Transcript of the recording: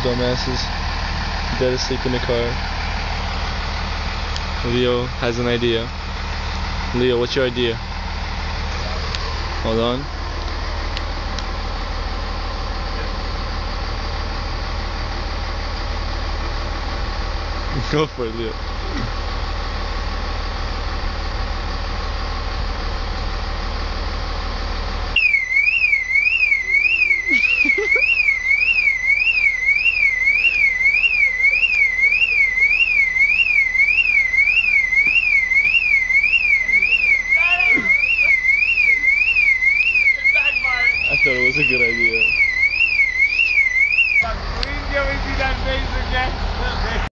dumbasses. Dead asleep in the car. Leo has an idea. Leo, what's your idea? Hold on. Go for it, Leo.